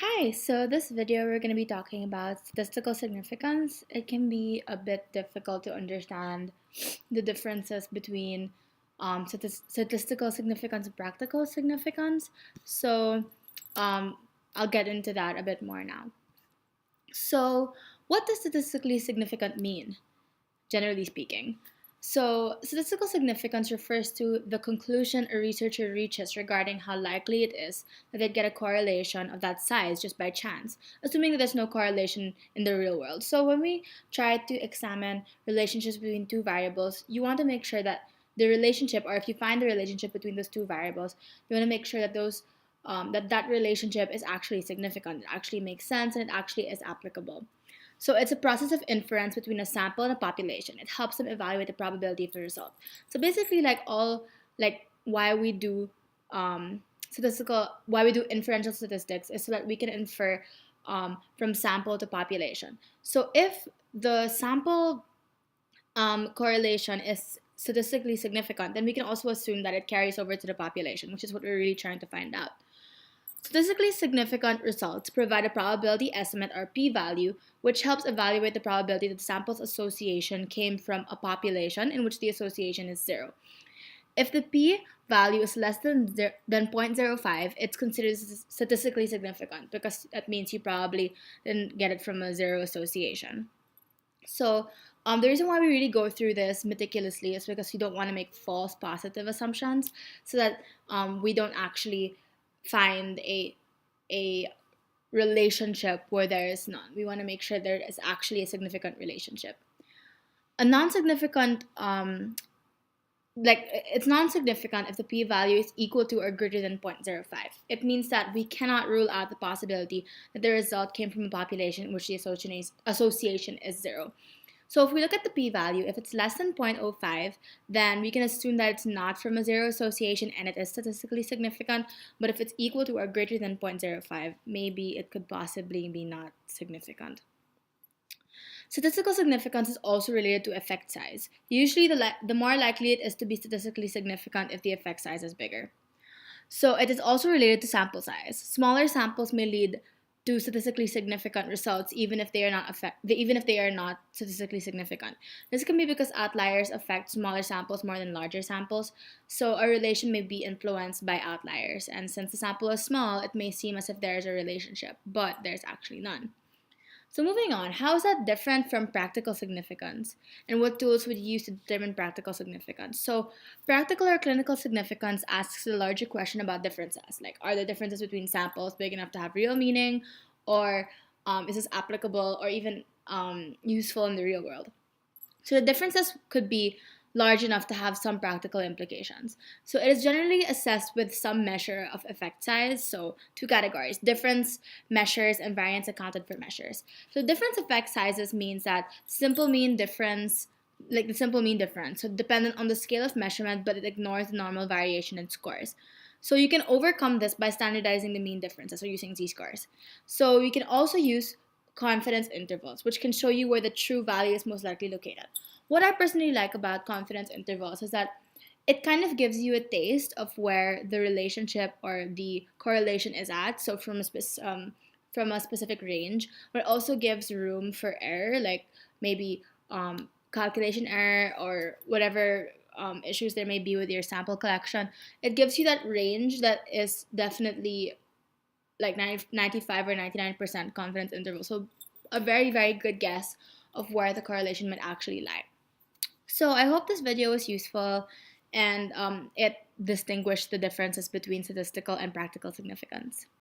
Hi, so this video we're going to be talking about statistical significance. It can be a bit difficult to understand the differences between statistical significance and practical significance. So um, I'll get into that a bit more now. So, what does statistically significant mean, generally speaking? So, statistical significance refers to the conclusion a researcher reaches regarding how likely it is that they'd get a correlation of that size just by chance, assuming that there's no correlation in the real world. So, when we try to examine relationships between two variables, you want to make sure that the relationship, or if you find the relationship between those two variables, you want to make sure that that relationship is actually significant. It actually makes sense and it actually is applicable. So it's a process of inference between a sample and a population. It helps them evaluate the probability of the result. So basically, why we do why we do inferential statistics is so that we can infer from sample to population. So if the sample correlation is statistically significant, then we can also assume that it carries over to the population, which is what we're really trying to find out. Statistically significant results provide a probability estimate or p-value, which helps evaluate the probability that the sample's association came from a population in which the association is zero. If the p-value is less than 0.05, it's considered statistically significant because that means you probably didn't get it from a zero association. So the reason why we really go through this meticulously is because we don't want to make false positive assumptions so that we don't actually find a relationship where there is none. We want to make sure there is actually a significant relationship. A non-significant it's non-significant if the p-value is equal to or greater than 0.05. It means that we cannot rule out the possibility that the result came from a population in which the association is zero. So if we look at the p-value, if it's less than 0.05, then we can assume that it's not from a zero association and it is statistically significant. But if it's equal to or greater than 0.05, maybe it could possibly be not significant. Statistical significance is also related to effect size. Usually, the more likely it is to be statistically significant if the effect size is bigger. So it is also related to sample size. Smaller samples may lead to statistically significant results even if they are not statistically significant. This can be because outliers affect smaller samples more than larger samples, so a relation may be influenced by outliers, and since the sample is small, it may seem as if there is a relationship, but there's actually none. So moving on, how is that different from practical significance? And what tools would you use to determine practical significance? So practical or clinical significance asks the larger question about differences. Like, are the differences between samples big enough to have real meaning? Or is this applicable or even useful in the real world? So the differences could be large enough to have some practical implications. So it is generally assessed with some measure of effect size. So two categories: difference measures and variance accounted for measures. So difference effect sizes means that simple mean difference, like the simple mean difference, so dependent on the scale of measurement, but it ignores the normal variation in scores. So you can overcome this by standardizing the mean differences or using z-scores. So you can also use confidence intervals, which can show you where the true value is most likely located. What I personally like about confidence intervals is that it kind of gives you a taste of where the relationship or the correlation is at. So from a specific range, but it also gives room for error, like maybe calculation error or whatever issues there may be with your sample collection. It gives you that range that is definitely like 95 or 99% confidence interval. So a very, very good guess of where the correlation might actually lie. So I hope this video was useful and it distinguished the differences between statistical and practical significance.